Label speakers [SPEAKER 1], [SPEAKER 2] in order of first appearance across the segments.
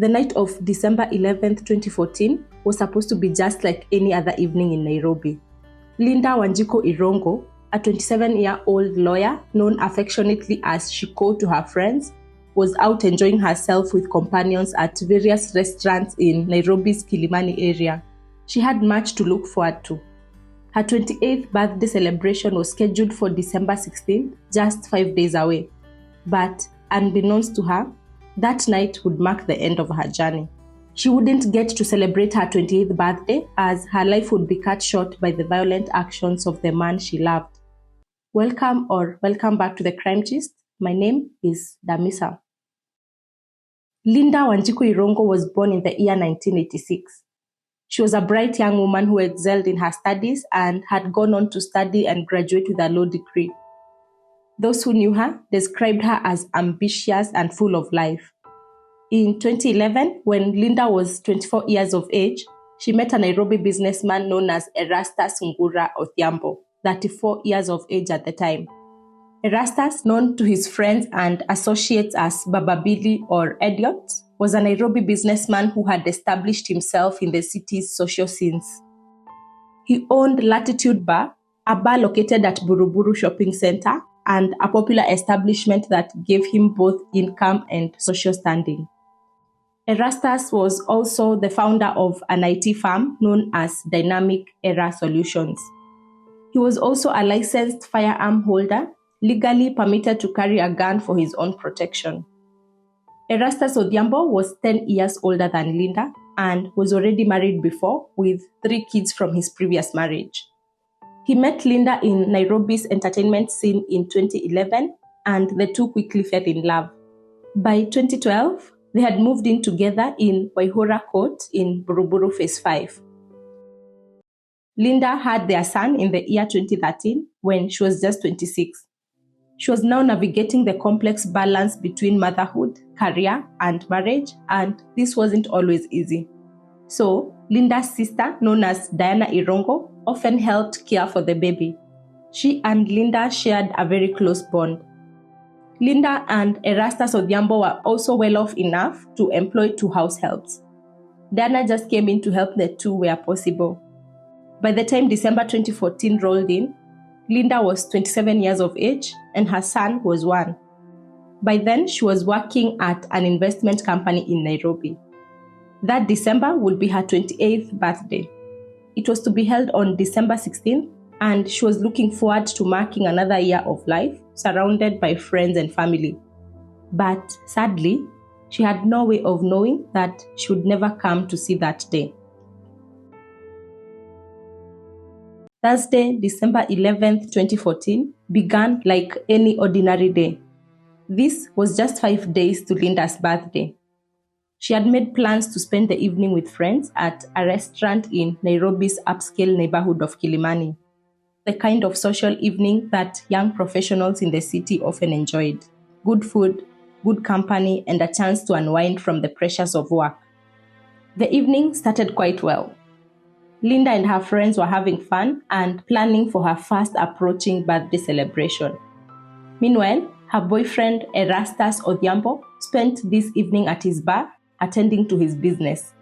[SPEAKER 1] The night of December 11th, 2014 was supposed to be just like any other evening in Nairobi. Linda Wanjiko Irungu, a 27-year-old lawyer known affectionately as Shiko to her friends, was out enjoying herself with companions at various restaurants in Nairobi's Kilimani area. She had much to look forward to. Her 28th birthday celebration was scheduled for December 16th, just 5 days away. But unbeknownst to her, that night would mark the end of her journey. She wouldn't get to celebrate her 28th birthday as her life would be cut short by the violent actions of the man she loved. Welcome back to the Crime Gist. My name is Damisa. Linda Wanjiko Irungu was born in the year 1986. She was a bright young woman who excelled in her studies and had gone on to study and graduate with a law degree. Those who knew her described her as ambitious and full of life. In 2011, when Linda was 24 years of age, she met a Nairobi businessman known as Erastus Ngura Odhiambo, 34 years of age at the time. Erastus, known to his friends and associates as Baba Billy or Idiot, was a Nairobi businessman who had established himself in the city's social scenes. He owned Latitude Bar, a bar located at BURUBURU shopping center, and a popular establishment that gave him both income and social standing. Erastus was also the founder of an IT firm known as Dynamic Era Solutions. He was also a licensed firearm holder, legally permitted to carry a gun for his own protection. Erastus Odhiambo was 10 years older than Linda and was already married before, with 3 kids from his previous marriage. He met Linda in Nairobi's entertainment scene in 2011, and the two quickly fell in love. By 2012, they had moved in together in Waihora Court in BURUBURU Phase 5. Linda had their son in the year 2013 when she was just 26. She was now navigating the complex balance between motherhood, career, and marriage, and this wasn't always easy. So, Linda's sister, known as Diana Irungu, often helped care for the baby. She and Linda shared a very close bond. Linda and Erastus Odhiambo were also well off enough to employ 2 house helps. Diana just came in to help the two where possible. By the time December 2014 rolled in, Linda was 27 years of age and her son was 1. By then, she was working at an investment company in Nairobi. That December would be her 28th birthday. It was to be held on December 16th, and she was looking forward to marking another year of life, surrounded by friends and family. But sadly, she had no way of knowing that she would never come to see that day. Thursday, December 11th, 2014, began like any ordinary day. This was just 5 days to Linda's birthday. She had made plans to spend the evening with friends at a restaurant in Nairobi's upscale neighborhood of Kilimani, the kind of social evening that young professionals in the city often enjoyed. Good food, good company, and a chance to unwind from the pressures of work. The evening started quite well. Linda and her friends were having fun and planning for her fast approaching birthday celebration. Meanwhile, her boyfriend Erastus Odhiambo spent this evening at his bar, attending to his business.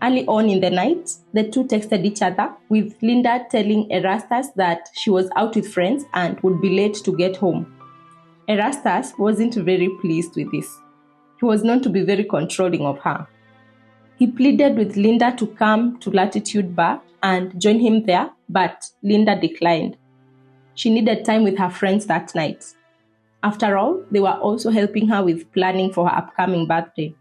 [SPEAKER 1] Early on in the night, the two texted each other, with Linda telling Erastus that she was out with friends and would be late to get home. Erastus wasn't very pleased with this. He was known to be very controlling of her. He pleaded with Linda to come to Latitude Bar and join him there, but Linda declined. She needed time with her friends that night. After all, they were also helping her with planning for her upcoming birthday.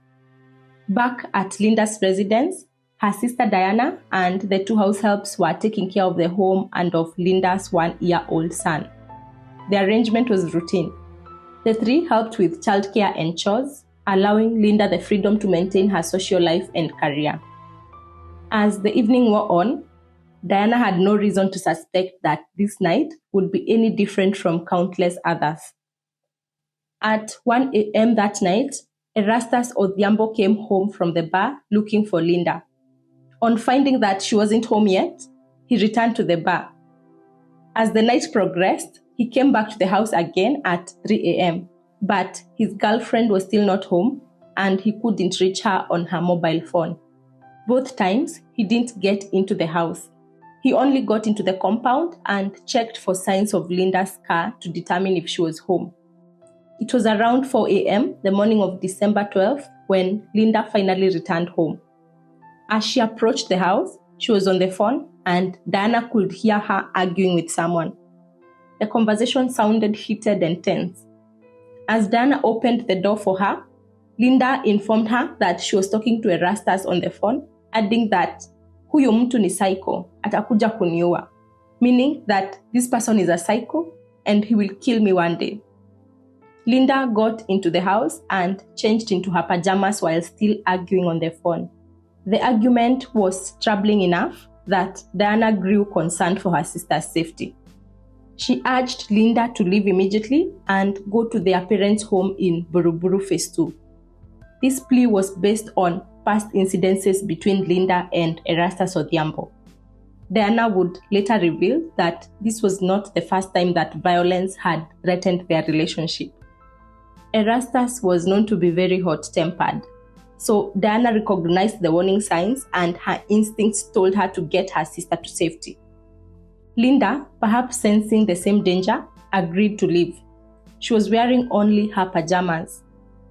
[SPEAKER 1] Back at Linda's residence, her sister Diana and the 2 house helps were taking care of the home and of Linda's 1-year-old son. The arrangement was routine. The 3 helped with childcare and chores, allowing Linda the freedom to maintain her social life and career. As the evening wore on, Diana had no reason to suspect that this night would be any different from countless others. At 1 a.m. that night, Erastus Odhiambo came home from the bar looking for Linda. On finding that she wasn't home yet, he returned to the bar. As the night progressed, he came back to the house again at 3 a.m., but his girlfriend was still not home, and he couldn't reach her on her mobile phone. Both times, he didn't get into the house. He only got into the compound and checked for signs of Linda's car to determine if she was home. It was around 4 a.m. the morning of December 12th when Linda finally returned home. As she approached the house, she was on the phone and Diana could hear her arguing with someone. The conversation sounded heated and tense. As Diana opened the door for her, Linda informed her that she was talking to Erastus on the phone, adding that huyu mtu ni psycho, atakuja kuniua, meaning that this person is a psycho and he will kill me one day. Linda got into the house and changed into her pajamas while still arguing on the phone. The argument was troubling enough that Diana grew concerned for her sister's safety. She urged Linda to leave immediately and go to their parents' home in BURUBURU Phase 2. This plea was based on past incidences between Linda and Erastus Odhiambo. Diana would later reveal that this was not the first time that violence had threatened their relationship. Erastus was known to be very hot-tempered, so Diana recognized the warning signs and her instincts told her to get her sister to safety. Linda, perhaps sensing the same danger, agreed to leave. She was wearing only her pajamas.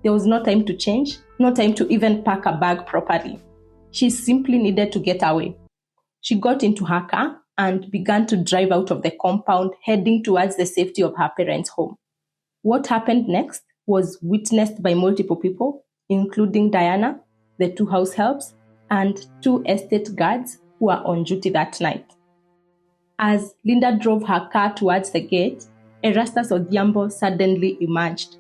[SPEAKER 1] There was no time to change, no time to even pack a bag properly. She simply needed to get away. She got into her car and began to drive out of the compound, heading towards the safety of her parents' home. What happened next was witnessed by multiple people, including Diana, the 2 house helps, and 2 estate guards who were on duty that night. As Linda drove her car towards the gate, Erastus Odhiambo suddenly emerged.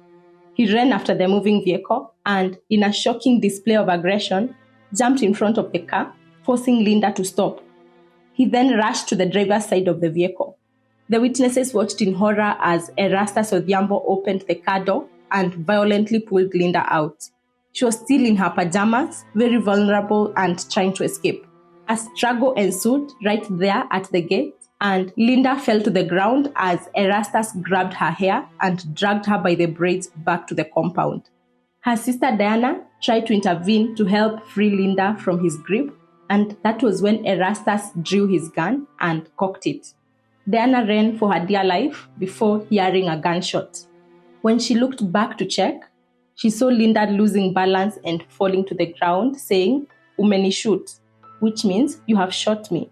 [SPEAKER 1] He ran after the moving vehicle and, in a shocking display of aggression, jumped in front of the car, forcing Linda to stop. He then rushed to the driver's side of the vehicle. The witnesses watched in horror as Erastus Odhiambo opened the car door and violently pulled Linda out. She was still in her pajamas, very vulnerable and trying to escape. A struggle ensued right there at the gate, and Linda fell to the ground as Erastus grabbed her hair and dragged her by the braids back to the compound. Her sister Diana tried to intervene to help free Linda from his grip, and that was when Erastus drew his gun and cocked it. Diana ran for her dear life before hearing a gunshot. When she looked back to check, she saw Linda losing balance and falling to the ground, saying, "Umenishut," which means "you have shot me."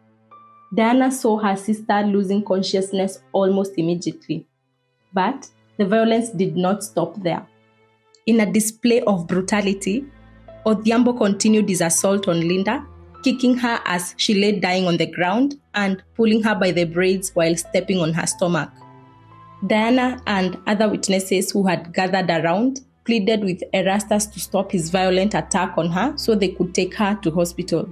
[SPEAKER 1] Diana saw her sister losing consciousness almost immediately. But the violence did not stop there. In a display of brutality, Odhiambo continued his assault on Linda, kicking her as she lay dying on the ground and pulling her by the braids while stepping on her stomach. Diana and other witnesses who had gathered around pleaded with Erastus to stop his violent attack on her so they could take her to hospital.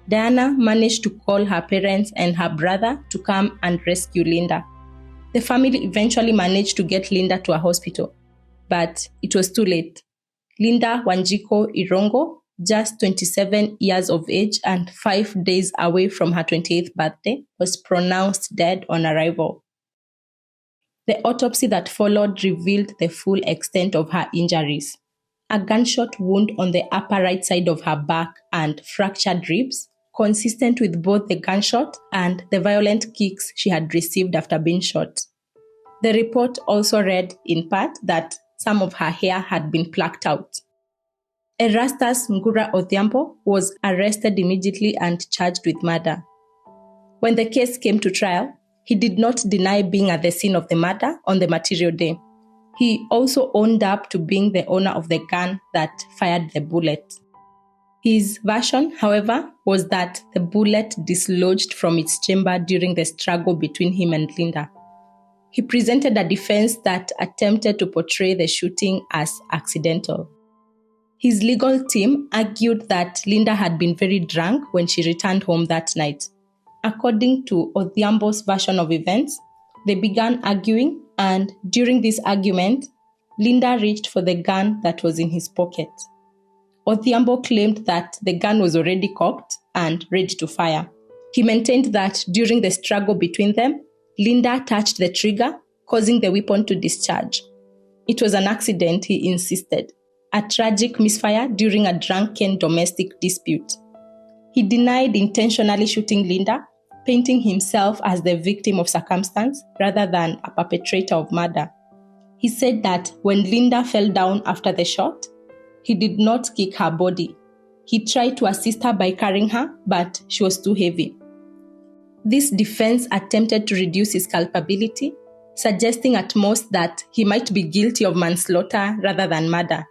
[SPEAKER 1] Diana managed to call her parents and her brother to come and rescue Linda. The family eventually managed to get Linda to a hospital, but it was too late. Linda Wanjiko Irungu, just 27 years of age and 5 days away from her 28th birthday, was pronounced dead on arrival. The autopsy that followed revealed the full extent of her injuries. A gunshot wound on the upper right side of her back and fractured ribs, consistent with both the gunshot and the violent kicks she had received after being shot. The report also read, in part, that some of her hair had been plucked out. Erastus Ngura Odhiambo was arrested immediately and charged with murder. When the case came to trial, he did not deny being at the scene of the murder on the material day. He also owned up to being the owner of the gun that fired the bullet. His version, however, was that the bullet dislodged from its chamber during the struggle between him and Linda. He presented a defense that attempted to portray the shooting as accidental. His legal team argued that Linda had been very drunk when she returned home that night. According to Odhiambo's version of events, they began arguing, and during this argument, Linda reached for the gun that was in his pocket. Odhiambo claimed that the gun was already cocked and ready to fire. He maintained that during the struggle between them, Linda touched the trigger, causing the weapon to discharge. It was an accident, he insisted. a tragic misfire during a drunken domestic dispute. He denied intentionally shooting Linda, painting himself as the victim of circumstance rather than a perpetrator of murder. He said that when Linda fell down after the shot, he did not kick her body. He tried to assist her by carrying her, but she was too heavy. This defense attempted to reduce his culpability, suggesting at most that he might be guilty of manslaughter rather than murder.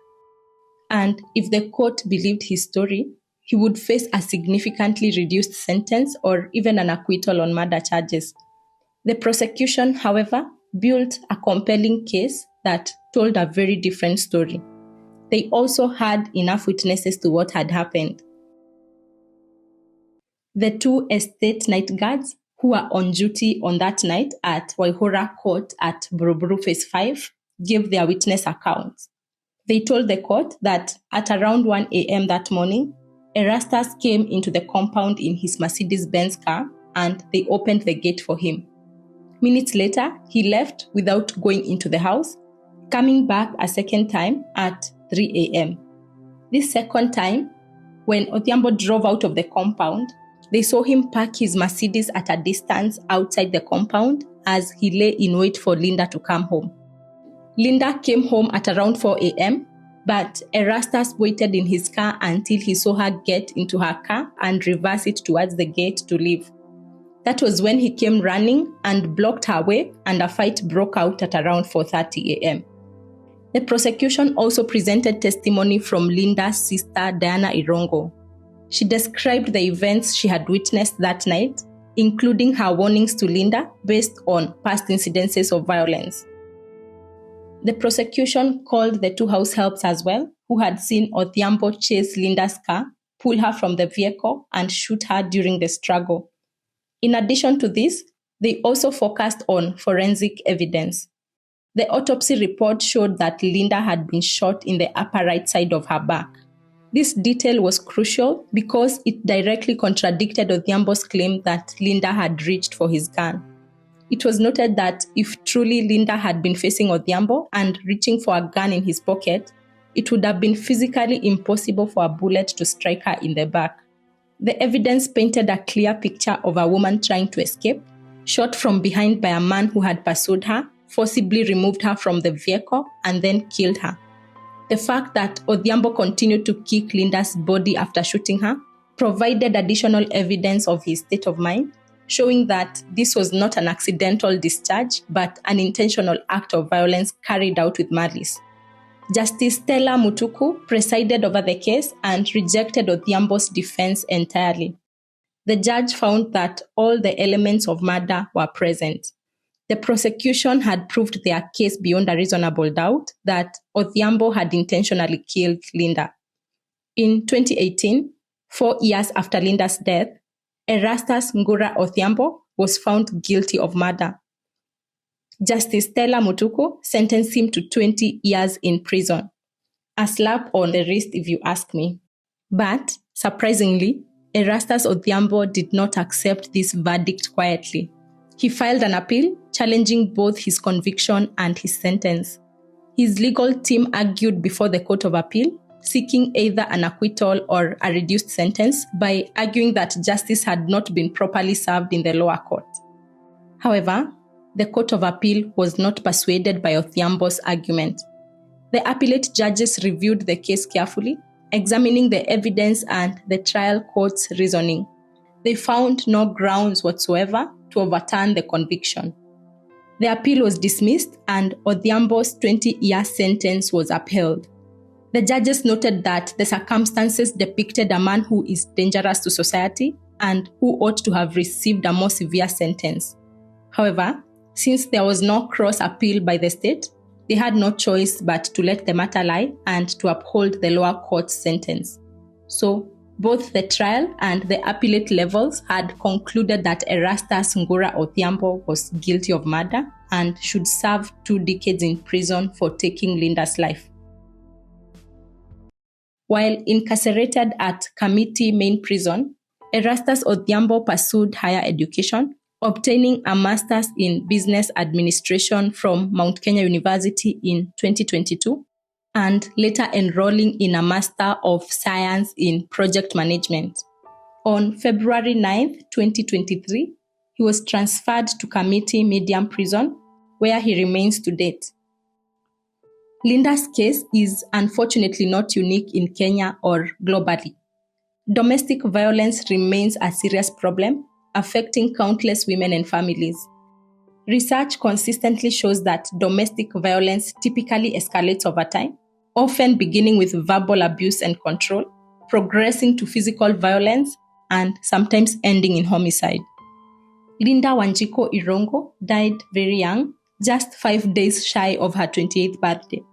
[SPEAKER 1] And if the court believed his story, he would face a significantly reduced sentence or even an acquittal on murder charges. The prosecution, however, built a compelling case that told a very different story. They also had enough witnesses to what had happened. The two estate night guards who were on duty on that night at Waihora Court at BURUBURU Phase 5 gave their witness accounts. They told the court that at around 1 a.m. that morning, Erastus came into the compound in his Mercedes-Benz car and they opened the gate for him. Minutes later, he left without going into the house, coming back a second time at 3 a.m. This second time, when Odhiambo drove out of the compound, they saw him park his Mercedes at a distance outside the compound as he lay in wait for Linda to come home. Linda came home at around 4 a.m., but Erastus waited in his car until he saw her get into her car and reverse it towards the gate to leave. That was when he came running and blocked her way, and a fight broke out at around 4:30 a.m. The prosecution also presented testimony from Linda's sister, Diana Irungu. She described the events she had witnessed that night, including her warnings to Linda based on past incidences of violence. The prosecution called the two house helps as well, who had seen Odhiambo chase Linda's car, pull her from the vehicle, and shoot her during the struggle. In addition to this, they also focused on forensic evidence. The autopsy report showed that Linda had been shot in the upper right side of her back. This detail was crucial because it directly contradicted Odhiambo's claim that Linda had reached for his gun. It was noted that if truly Linda had been facing Odhiambo and reaching for a gun in his pocket, it would have been physically impossible for a bullet to strike her in the back. The evidence painted a clear picture of a woman trying to escape, shot from behind by a man who had pursued her, forcibly removed her from the vehicle, and then killed her. The fact that Odhiambo continued to kick Linda's body after shooting her provided additional evidence of his state of mind, showing that this was not an accidental discharge, but an intentional act of violence carried out with malice. Justice Stella Mutuku presided over the case and rejected Odhiambo's defense entirely. The judge found that all the elements of murder were present. The prosecution had proved their case beyond a reasonable doubt that Odhiambo had intentionally killed Linda. In 2018, 4 years after Linda's death, Erastus Ngura Odhiambo was found guilty of murder. Justice Stella Mutuku sentenced him to 20 years in prison. A slap on the wrist if you ask me. But, surprisingly, Erastus Odhiambo did not accept this verdict quietly. He filed an appeal challenging both his conviction and his sentence. His legal team argued before the Court of Appeal, seeking either an acquittal or a reduced sentence by arguing that justice had not been properly served in the lower court. However, the Court of Appeal was not persuaded by Odhiambo's argument. The appellate judges reviewed the case carefully, examining the evidence and the trial court's reasoning. They found no grounds whatsoever to overturn the conviction. The appeal was dismissed and Odhiambo's 20-year sentence was upheld. The judges noted that the circumstances depicted a man who is dangerous to society and who ought to have received a more severe sentence. However, since there was no cross appeal by the state, they had no choice but to let the matter lie and to uphold the lower court's sentence. So, both the trial and the appellate levels had concluded that Erastus Ngura Odhiambo was guilty of murder and should serve 2 decades in prison for taking Linda's life. While incarcerated at Kamiti Main Prison, Erastus Odhiambo pursued higher education, obtaining a master's in business administration from Mount Kenya University in 2022 and later enrolling in a Master of Science in Project Management. On February 9, 2023, he was transferred to Kamiti Medium Prison, where he remains to date. Linda's case is unfortunately not unique in Kenya or globally. Domestic violence remains a serious problem, affecting countless women and families. Research consistently shows that domestic violence typically escalates over time, often beginning with verbal abuse and control, progressing to physical violence, and sometimes ending in homicide. Linda Wanjiko Irungu died very young, just 5 days shy of her 28th birthday.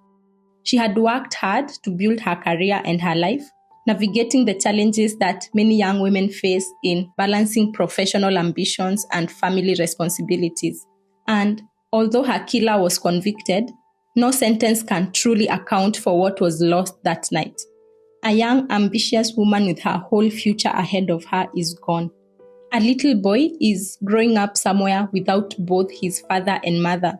[SPEAKER 1] She had worked hard to build her career and her life, navigating the challenges that many young women face in balancing professional ambitions and family responsibilities. And although her killer was convicted, no sentence can truly account for what was lost that night. A young, ambitious woman with her whole future ahead of her is gone. A little boy is growing up somewhere without both his father and mother.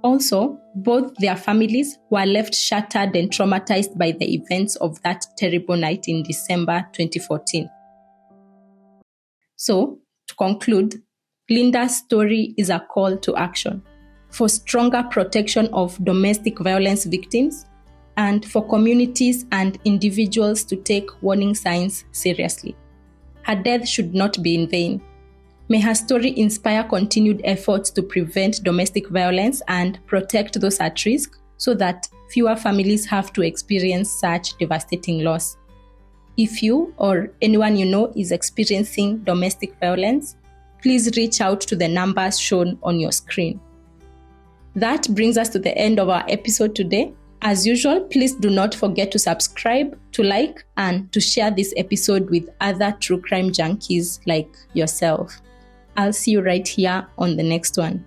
[SPEAKER 1] Also, both their families were left shattered and traumatized by the events of that terrible night in December 2014. So, to conclude, Linda's story is a call to action for stronger protection of domestic violence victims and for communities and individuals to take warning signs seriously. Her death should not be in vain. May her story inspire continued efforts to prevent domestic violence and protect those at risk so that fewer families have to experience such devastating loss. If you or anyone you know is experiencing domestic violence, please reach out to the numbers shown on your screen. That brings us to the end of our episode today. As usual, please do not forget to subscribe, to like, and to share this episode with other true crime junkies like yourself. I'll see you right here on the next one.